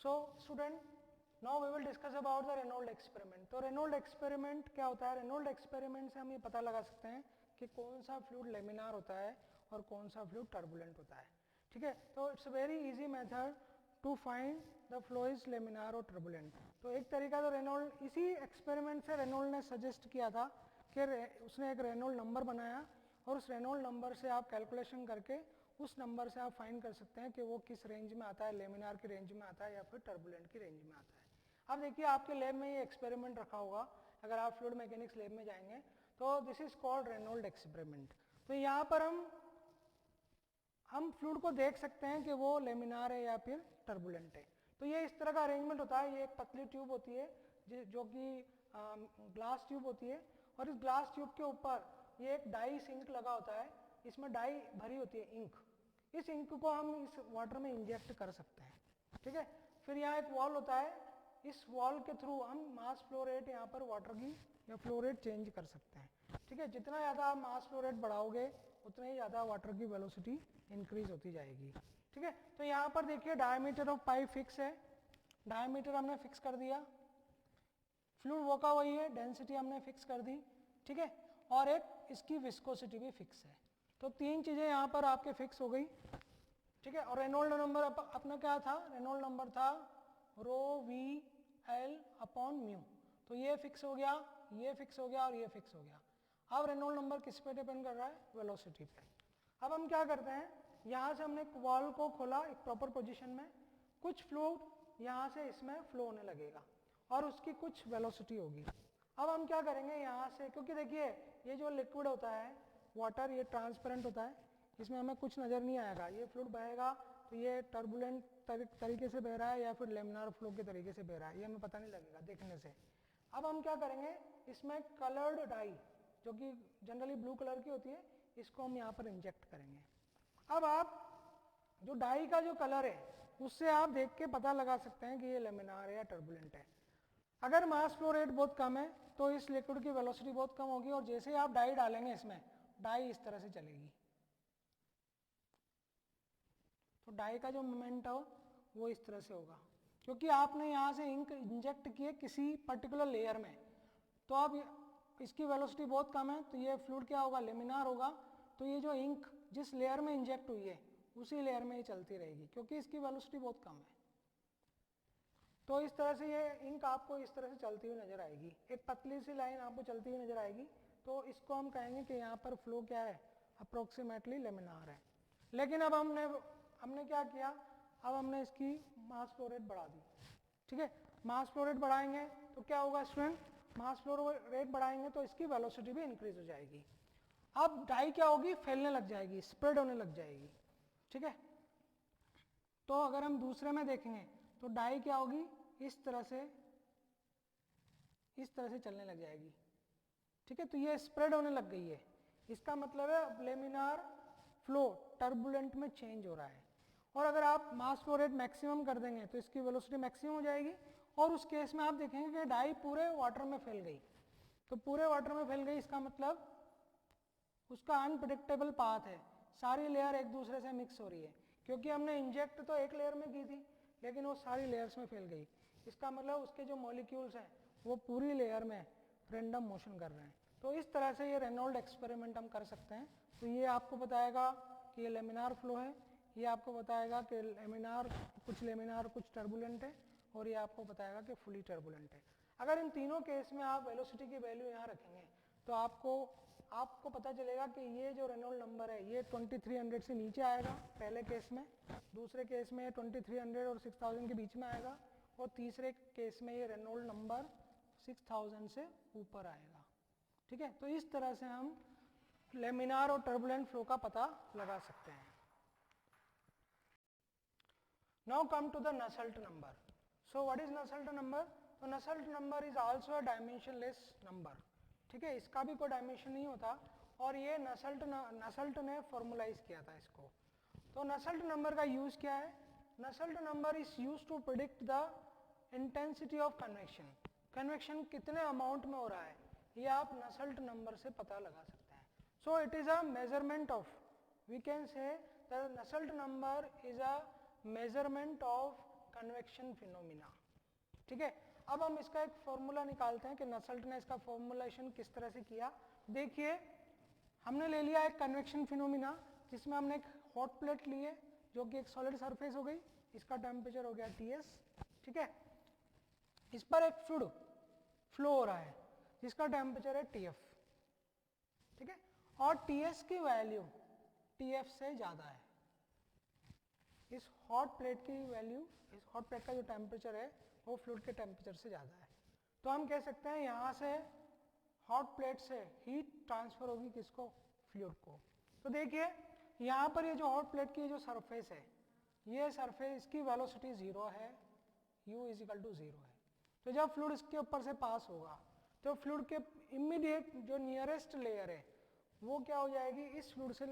So student, now we will discuss about the Reynold experiment. तो Reynold experiment क्या होता है? रेनॉल्ड एक्सपेरिमेंट से हम ये पता लगा सकते हैं कि कौन सा फ्लूइड लेमिनार होता है और कौन सा फ्लूइड टर्बुलेंट होता है। ठीक है, तो it's a very easy method to find the flow is laminar और टर्बुलेंट। तो एक तरीका तो रेनॉल्ड, इसी एक्सपेरिमेंट से रेनॉल्ड ने सजेस्ट किया था कि उसने एक रेनॉल्ड नंबर बनाया और उस रेनॉल्ड नंबर से आप कैलकुलेशन करके उस नंबर से आप फाइंड कर सकते हैं कि वो किस रेंज में आता है, लेमिनार की रेंज में आता है या फिर टर्बुलेंट की रेंज में आता है। अब देखिए आपके लैब में ये एक्सपेरिमेंट रखा होगा, अगर आप फ्लूइड मैकेनिक्स लैब में जाएंगे तो this is called Reynold experiment. तो यहाँ पर हम फ्लूइड को देख सकते हैं कि वो लेमिनार है या फिर टर्बुलेंट है। तो ये इस तरह का अरेंजमेंट होता है। ये एक पतली ट्यूब होती है जो कि ग्लास ट्यूब होती है और इस ग्लास ट्यूब के ऊपर ये एक डाई सिंक लगा होता है, इसमें डाई भरी होती है इंक। इस इंक को हम इस वाटर में इंजेक्ट कर सकते हैं। ठीक है, फिर यहाँ एक वॉल होता है, इस वॉल के थ्रू हम मास फ्लो रेट यहाँ पर वाटर की या फ्लो रेट चेंज कर सकते हैं। ठीक है, जितना ज़्यादा आप मास फ्लो रेट बढ़ाओगे उतना ही ज़्यादा वाटर की वेलोसिटी इंक्रीज होती जाएगी। ठीक है, तो यहाँ पर देखिए डायमीटर ऑफ पाइप फिक्स है, डायमीटर हमने फिक्स कर दिया, फ्लूइड वो का वही है, डेंसिटी हमने फिक्स कर दी। ठीक है, और एक इसकी विस्कोसिटी भी फिक्स है। तो तीन चीज़ें यहाँ पर आपके फिक्स हो गई। ठीक है, और रेनॉल्ड नंबर अपना क्या था? रेनॉल्ड नंबर था रो वी एल अपॉन म्यू। तो ये फिक्स हो गया, ये फिक्स हो गया और ये फिक्स हो गया। अब रेनॉल्ड नंबर किस पे डिपेंड कर रहा है? वेलोसिटी पे। अब हम क्या करते हैं, यहाँ से हमने एक वॉल को खोला एक प्रॉपर पोजीशन में, कुछ फ्लूइड यहाँ से इसमें फ्लो होने लगेगा और उसकी कुछ वेलोसिटी होगी। अब हम क्या करेंगे यहाँ से, क्योंकि देखिए ये जो लिक्विड होता है वाटर, ये ट्रांसपेरेंट होता है, इसमें हमें कुछ नज़र नहीं आएगा। ये फ्लूइड बहेगा तो ये टर्बुलेंट तरीके से बह रहा है या फिर लेमिनार फ्लो के तरीके से बह रहा है, ये हमें पता नहीं लगेगा देखने से। अब हम क्या करेंगे, इसमें कलर्ड डाई जो कि जनरली ब्लू कलर की होती है, इसको हम यहाँ पर इंजेक्ट करेंगे। अब आप जो डाई का जो कलर है उससे आप देख के पता लगा सकते हैं कि ये लेमिनार है या टर्बुलेंट है। अगर मास फ्लो रेट बहुत कम है तो इस लिक्विड की वेलोसिटी बहुत कम होगी और जैसे ही आप डाई डालेंगे इसमें, डाई इस तरह से चलेगी। तो डाई का जो मोमेंट हो वो इस तरह से होगा, क्योंकि आपने यहाँ से इंक इंजेक्ट किए किसी पर्टिकुलर लेयर में। तो अब इसकी वेलोसिटी बहुत कम है तो ये फ्लूइड क्या होगा? लेमिनार होगा। तो ये जो इंक जिस लेयर में इंजेक्ट हुई है उसी लेयर में ही चलती रहेगी, क्योंकि इसकी वेलोसिटी बहुत कम है। तो इस तरह से ये इंक आपको इस तरह से चलती हुई नजर आएगी, एक पतली सी लाइन आपको चलती हुई नजर आएगी। तो इसको हम कहेंगे कि यहाँ पर फ्लो क्या है? अप्रोक्सीमेटली लेमिनार है। लेकिन अब हमने क्या किया, अब हमने इसकी मास फ्लो रेट बढ़ा दी। ठीक है, मास फ्लो रेट बढ़ाएंगे तो क्या होगा स्टूडेंट? मास फ्लो रेट बढ़ाएंगे तो इसकी वेलोसिटी भी इंक्रीज हो जाएगी। अब डाई क्या होगी? फैलने लग जाएगी, स्प्रेड होने लग जाएगी। ठीक है, तो अगर हम दूसरे में देखेंगे तो डाई क्या होगी? इस तरह से चलने लग जाएगी। ठीक है, तो ये स्प्रेड होने लग गई है। इसका मतलब है अब लेमिनार फ्लो टर्बुलेंट में चेंज हो रहा है। और अगर आप मास फ्लो रेट मैक्सिमम कर देंगे तो इसकी वेलोसिटी मैक्सिमम हो जाएगी और उस केस में आप देखेंगे कि डाई पूरे वाटर में फैल गई। तो पूरे वाटर में फैल गई, इसका मतलब उसका अनप्रिडिक्टेबल पाथ है, सारी लेयर एक दूसरे से मिक्स हो रही है, क्योंकि हमने इंजेक्ट तो एक लेयर में की थी लेकिन वो सारी लेयर्स में फैल गई। इसका मतलब उसके जो मॉलिक्यूल्स हैं वो पूरी लेयर में रैंडम मोशन कर रहे हैं। तो इस तरह से ये रेनॉल्ड एक्सपेरिमेंट हम कर सकते हैं। तो ये आपको बताएगा कि ये लेमिनार फ्लो है, ये आपको बताएगा कि लेमिनार कुछ टर्बुलेंट है और ये आपको बताएगा कि फुली टर्बुलेंट है। अगर इन तीनों केस में आप वेलोसिटी की वैल्यू यहाँ रखेंगे तो आपको पता चलेगा कि ये जो रेनॉल्ड नंबर है ये 2300 से नीचे आएगा पहले केस में, दूसरे केस में 2300 और 6000 के बीच में आएगा और तीसरे केस में ये रेनॉल्ड नंबर 6000 से ऊपर आएगा। ठीक है, तो इस तरह से हम लेमिनार और टर्बुलेंट फ्लो का पता लगा सकते हैं। Now come to the Nusselt number. So what is Nusselt number? तो Nusselt number is also a dimensionless number. ठीक है, इसका भी कोई डायमेंशन नहीं होता और ये नसेल्ट ने फॉर्मुलाइज किया था इसको। तो नसेल्ट नंबर का यूज क्या है? Nusselt number is use to predict the intensity of convection. Convection कितने अमाउंट में हो रहा है ये आप नसेल्ट नंबर से पता लगा सकते हैं। So it is a measurement of, we can say the Nusselt number is a measurement of convection phenomena. ठीक है, अब हम इसका एक फॉर्मूला निकालते हैं कि नसल्ट ने इसका फॉर्मुलेशन किस तरह से किया। देखिए, हमने ले लिया एक कन्वेक्शन फिनोमिना जिसमें हमने एक हॉट प्लेट ली है जो कि एक सॉलिड सरफेस हो गई, इसका टेम्परेचर हो गया Ts। ठीक है, इस पर एक फ्लूइड फ्लो हो रहा है जिसका टेम्परेचर है Tf। ठीक है, और Ts की वैल्यू Tf से ज़्यादा है। इस हॉट प्लेट की वैल्यू, इस हॉट प्लेट का जो टेम्परेचर है वो फ्लूइड के टेम्परेचर से ज़्यादा है। तो हम कह सकते हैं यहाँ से हॉट प्लेट से हीट ट्रांसफर होगी किसको, फ्लूइड को। तो देखिए यहाँ पर ये जो हॉट प्लेट की जो सरफेस है, ये सरफेस की वेलोसिटी 0 है, u इज इक्वल टू 0 है। तो जब फ्लूइड इसके ऊपर से पास होगा तो फ्लूइड के इमीडिएट जो नियरेस्ट लेयर है वो क्या हो जाएगी, इस फ्लूइड से,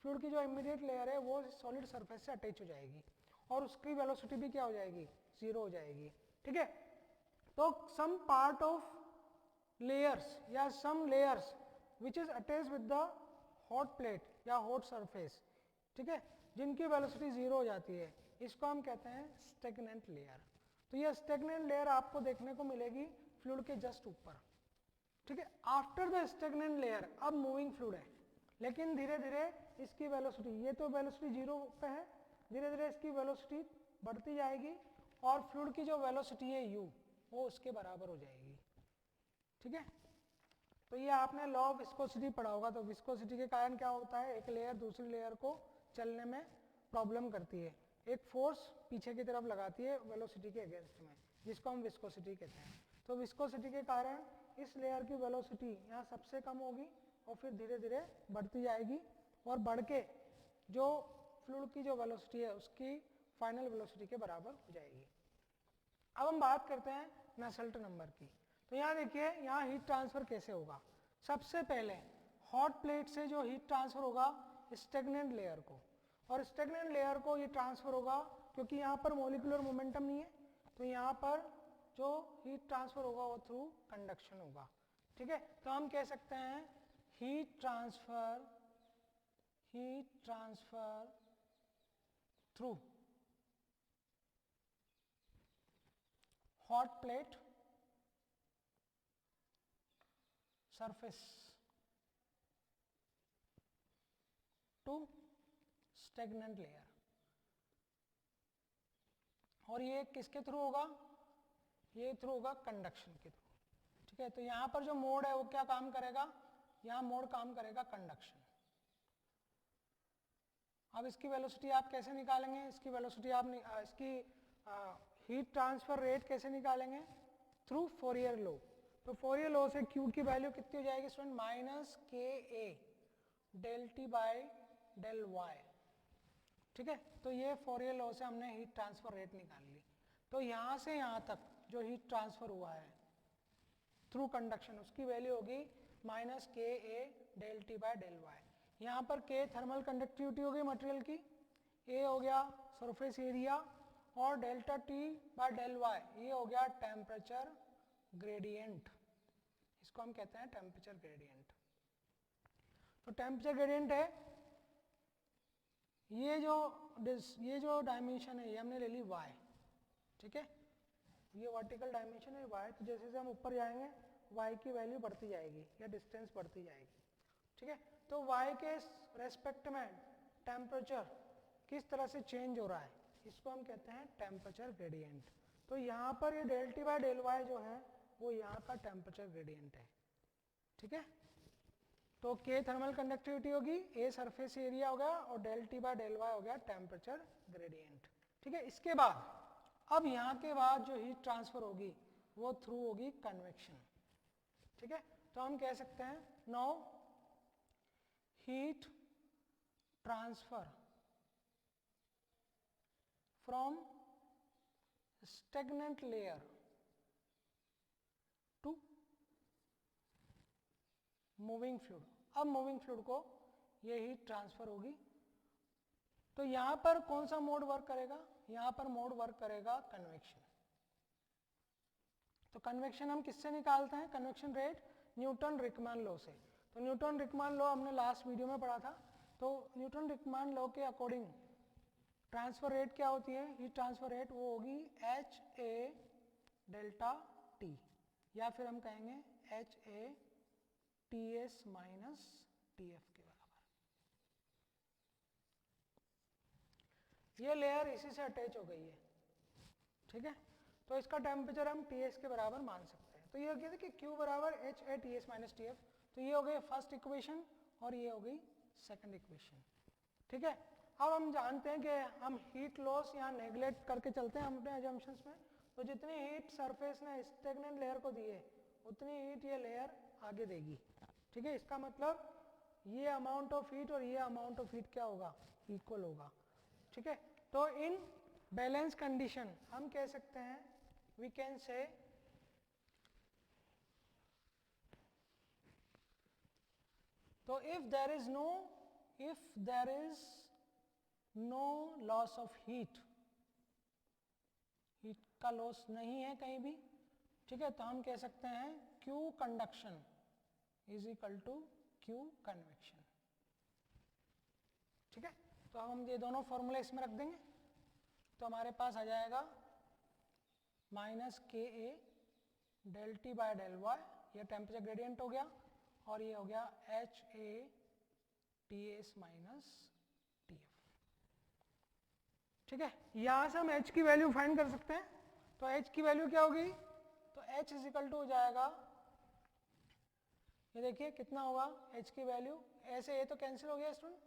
फ्लूइड की जो इमीडिएट लेयर है वो सॉलिड सरफेस से अटैच हो जाएगी और उसकी वेलोसिटी भी क्या हो जाएगी, 0 हो जाएगी। ठीक है, तो सम पार्ट ऑफ लेयर्स या some layers which is attach with the hot plate या हॉट सरफेस, ठीक है, जिनकी वेलोसिटी 0 हो जाती है, इसको हम कहते हैं स्टैग्नेंट लेयर। तो ये स्टैग्नेंट लेयर आपको देखने को मिलेगी फ्लूइड के जस्ट ऊपर। ठीक है, आफ्टर द स्टैग्नेंट लेयर अब मूविंग फ्लूइड है, लेकिन धीरे धीरे इसकी वेलोसिटी, ये तो वेलोसिटी 0 पे है, धीरे धीरे इसकी वेलोसिटी बढ़ती जाएगी और फ्लूइड की जो वेलोसिटी है u वो उसके बराबर हो जाएगी। ठीक है, तो ये आपने लॉ ऑफ विस्कोसिटी पढ़ा होगा। तो विस्कोसिटी के कारण क्या होता है, एक लेयर दूसरी लेयर को चलने में प्रॉब्लम करती है, एक फोर्स पीछे की तरफ लगाती है वेलोसिटी के अगेंस्ट में, जिसको हम विस्कोसिटी कहते हैं। तो विस्कोसिटी के कारण इस लेयर की वेलोसिटी यहाँ सबसे कम होगी और फिर धीरे धीरे बढ़ती जाएगी और बढ़ के जो फ्लूइड की जो वेलोसिटी है उसकी फाइनल वेलोसिटी के बराबर हो जाएगी। अब हम बात करते हैं नसल्ट नंबर की। तो यहाँ देखिए, यहाँ हीट ट्रांसफर कैसे होगा। सबसे पहले हॉट प्लेट से जो हीट ट्रांसफर होगा स्टैग्नेंट लेयर को, और स्टैग्नेंट लेयर को ये ट्रांसफर होगा क्योंकि यहाँ पर मॉलिक्यूलर मोमेंटम नहीं है, तो यहाँ पर जो हीट ट्रांसफर होगा वो थ्रू कंडक्शन होगा। ठीक है, तो हम कह सकते हैं heat transfer through hot plate surface to stagnant layer। और ये किसके थ्रू होगा, ये थ्रू होगा कंडक्शन के थ्रू। ठीक है, तो यहाँ पर जो मोड है वो क्या काम करेगा, यहाँ मोड काम करेगा कंडक्शन। अब इसकी वेलोसिटी आप कैसे निकालेंगे, इसकी वेलोसिटी आप इसकी हीट ट्रांसफर रेट कैसे निकालेंगे, थ्रू फोरियर लॉ। तो फोरियर लॉ से Q की वैल्यू कितनी हो जाएगी student, minus KA del T by del y. ठीक है, तो ये फोरियर लॉ से हमने हीट ट्रांसफर रेट निकाल ली। तो यहाँ से यहाँ तक जो हीट ट्रांसफर हुआ है थ्रू कंडक्शन, उसकी वैल्यू होगी minus KA del T by del y. यहाँ पर K थर्मल कंडक्टिविटी हो गई मटेरियल की, A हो गया सरफेस एरिया, और delta T by del Y ये हो गया टेम्परेचर ग्रेडियंट। इसको हम कहते हैं टेम्परेचर ग्रेडियंट। तो टेम्परेचर ग्रेडियंट है, ये जो डायमेंशन है ये हमने ले ली y। ठीक है, ये वर्टिकल डायमेंशन है y, तो जैसे जैसे हम ऊपर जाएंगे y की वैल्यू बढ़ती जाएगी या डिस्टेंस बढ़ती जाएगी। ठीक है, तो y के रेस्पेक्ट में टेम्परेचर किस तरह से चेंज हो रहा है, इसको हम कहते हैं टेम्परेचर ग्रेडियंट। तो यहाँ पर ये del T by del y जो है वो यहाँ का टेम्परेचर ग्रेडियंट है। ठीक है, तो K थर्मल कंडक्टिविटी होगी, A सरफेस एरिया होगा और del T by del y हो गया टेम्परेचर ग्रेडियंट। ठीक है, इसके बाद अब यहाँ के बाद जो हीट ट्रांसफर होगी वो थ्रू होगी कन्वेक्शन। ठीक है, तो हम कह सकते हैं now heat transfer from stagnant layer to moving fluid. अब मूविंग फ्लूइड को ये हीट ट्रांसफर होगी। तो यहां पर कौन सा मोड वर्क करेगा, यहां पर मोड वर्क करेगा कन्वेक्शन। तो कन्वेक्शन हम किससे निकालते हैं, convection rate Newton Rickman law से। तो न्यूटन रिकमैन लॉ हमने लास्ट वीडियो में पढ़ा था। तो न्यूटन रिकमैन लॉ के अकॉर्डिंग ट्रांसफर रेट क्या होती है, हीट ट्रांसफर रेट वो होगी एच ए डेल्टा टी, या फिर हम कहेंगे H A T S minus T F के बराबर। ये लेयर इसी से अटैच हो गई है, ठीक है, तो इसका टेम्परेचर हम टी एस के बराबर मान सकते हैं। तो ये हो गया कि Q बराबर H A T S minus T F. तो ये हो गई फर्स्ट इक्वेशन और ये हो गई सेकंड इक्वेशन, ठीक है। अब हम जानते हैं कि हम हीट लॉस यहाँ नेगलेक्ट करके चलते हैं हम अपने अजम्पशंस में। तो जितनी हीट सरफेस ने स्टेगनेंट लेयर को दी है उतनी हीट ये लेयर आगे देगी, ठीक है। इसका मतलब ये अमाउंट ऑफ हीट और ये अमाउंट ऑफ हीट क्या होगा, इक्वल होगा, ठीक है। तो इन बैलेंस कंडीशन हम कह सकते हैं, वी कैन से तो if there is no loss of heat, heat का लॉस नहीं है कहीं भी, ठीक है, तो हम कह सकते हैं Q conduction is equal to Q convection, ठीक है। तो अब हम ये दोनों फॉर्मूले इसमें रख देंगे, तो हमारे पास आ जाएगा minus K A del T by del Y, ये टेम्परेचर ग्रेडियंट हो गया, और ये हो गया H A T S minus T F, ठीक है। यहां से हम h की वैल्यू फाइंड कर सकते हैं। तो h की वैल्यू क्या होगी, तो h इज इक्वल टू हो जाएगा, ये देखिए कितना होगा h की वैल्यू, ऐसे ये तो कैंसिल हो गया स्टूडेंट,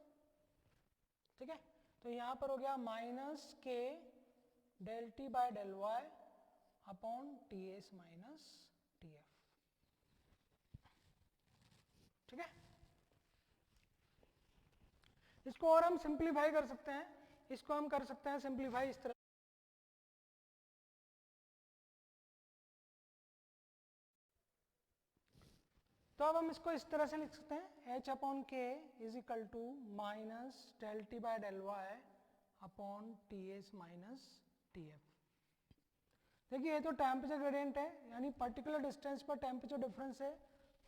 ठीक है। तो यहां पर हो गया minus k del T by del y upon t S minus T F, ठीक है। इसको और हम सिंप्लीफाई कर सकते हैं, इसको हम कर सकते हैं सिंप्लीफाई इस तरह, तो अब हम इसको इस तरह से लिख सकते हैं h upon k is equal to minus del T by del y upon t S minus T f. देखिए ये तो टेम्परेचर ग्रेडियंट है, यानी पर्टिकुलर डिस्टेंस पर टेम्परेचर डिफरेंस है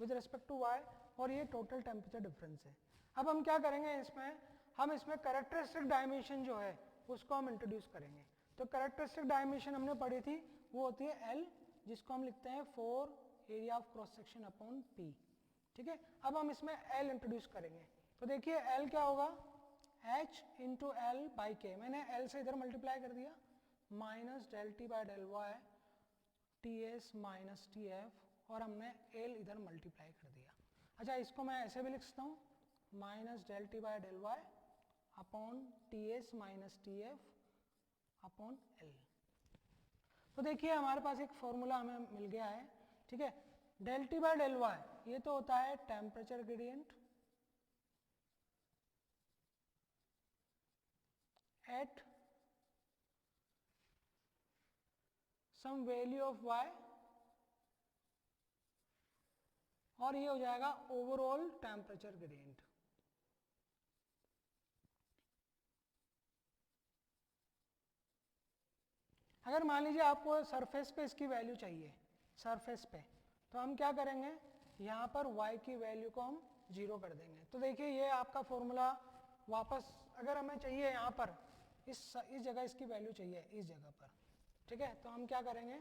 विद रिस्पेक्ट टू y, और ये टोटल टेम्परेचर डिफरेंस है। अब हम क्या करेंगे इसमें, हम इसमें कैरेक्टरिस्टिक डायमेंशन जो है उसको हम इंट्रोड्यूस करेंगे। तो कैरेक्टरिस्टिक डायमेंशन हमने पढ़ी थी, वो होती है L, जिसको हम लिखते हैं 4 area of cross section upon P, ठीक है। अब हम इसमें L इंट्रोड्यूस करेंगे, तो देखिए L क्या होगा, H इंटू एल बाई के, मैंने L से इधर मल्टीप्लाई कर दिया, minus del T by del y t S minus T f, और हमने L इधर मल्टीप्लाई कर दिया। अच्छा, इसको मैं ऐसे भी लिख सकता हूँ, minus del T by del y upon t S minus T f upon L। तो देखिए हमारे पास एक फॉर्मूला हमें मिल गया है, ठीक है। Del T by del Y ये तो होता है temperature gradient at some value of y, और ये हो जाएगा ओवरऑल टेम्परेचर ग्रेडियंट। अगर मान लीजिए आपको सरफेस पे इसकी वैल्यू चाहिए, सरफेस पे, तो हम क्या करेंगे, यहाँ पर y की वैल्यू को हम 0 कर देंगे। तो देखिए ये आपका फॉर्मूला वापस, अगर हमें चाहिए यहाँ पर इस जगह इसकी वैल्यू चाहिए, इस जगह पर, ठीक है, तो हम क्या करेंगे,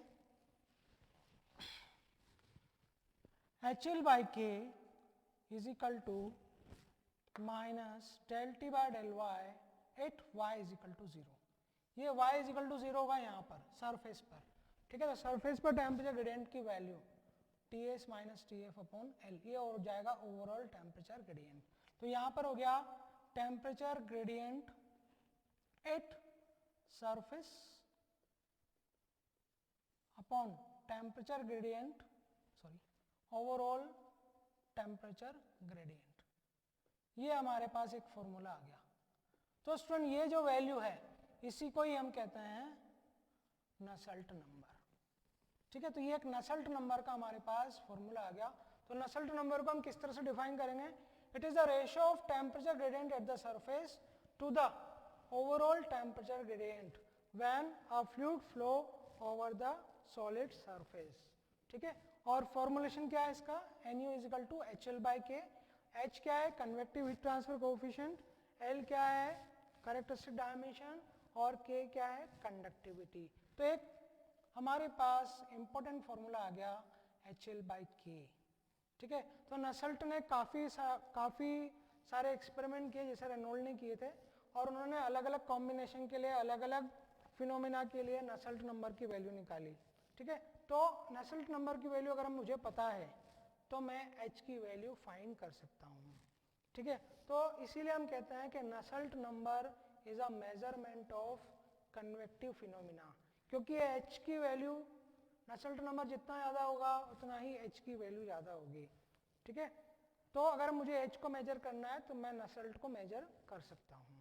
h l by k is equal to minus del T by del y at y is equal to 0। ये y इज इक्वल टू 0 होगा यहाँ पर सरफेस पर, ठीक है। तो सरफेस पर टेम्परेचर ग्रेडियंट की value T S minus T f upon L, ये हो जाएगा ओवरऑल टेम्परेचर ग्रेडियंट। तो यहाँ पर हो गया temperature gradient at surface upon temperature gradient, sorry, overall temperature gradient, ये हमारे पास एक फॉर्मूला आ गया। तो स्टूडेंट ये जो वैल्यू है इसी को ही हम कहते हैं नसल्ट नंबर, ठीक है। तो ये एक नसल्ट नंबर का हमारे पास फॉर्मूला आ गया। तो नसल्ट नंबर को हम किस तरह से डिफाइन करेंगे, it is the ratio of temperature gradient at the surface to the overall temperature gradient when a fluid flow over the solid surface, ठीक है। और फॉर्मुलेशन क्या है इसका, NU is equal to h l by k. H क्या है, convective heat transfer coefficient, L क्या है, कैरेक्टरिस्टिक डायमेंशन, और K क्या है, कंडक्टिविटी। तो एक हमारे पास इंपॉर्टेंट फॉर्मूला आ गया HL/K। ठीक है, तो नसल्ट ने काफ़ी सारे एक्सपेरिमेंट किए जैसे रेनॉल्ड ने किए थे, और उन्होंने अलग अलग कॉम्बिनेशन के लिए, अलग अलग फिनोमिना के लिए नसल्ट नंबर की वैल्यू निकाली। ठीक है, तो नसल्ट नंबर की वैल्यू अगर मुझे पता है तो मैं H की वैल्यू फाइंड कर सकता हूँ। ठीक है, तो इसीलिए हम कहते हैं कि Nusselt number is a measurement of convective phenomena, क्योंकि H की वैल्यू, नसल्ट नंबर जितना ज़्यादा होगा उतना ही H की वैल्यू ज़्यादा होगी। ठीक है, तो अगर मुझे H को मेजर करना है तो मैं नसल्ट को मेजर कर सकता हूँ।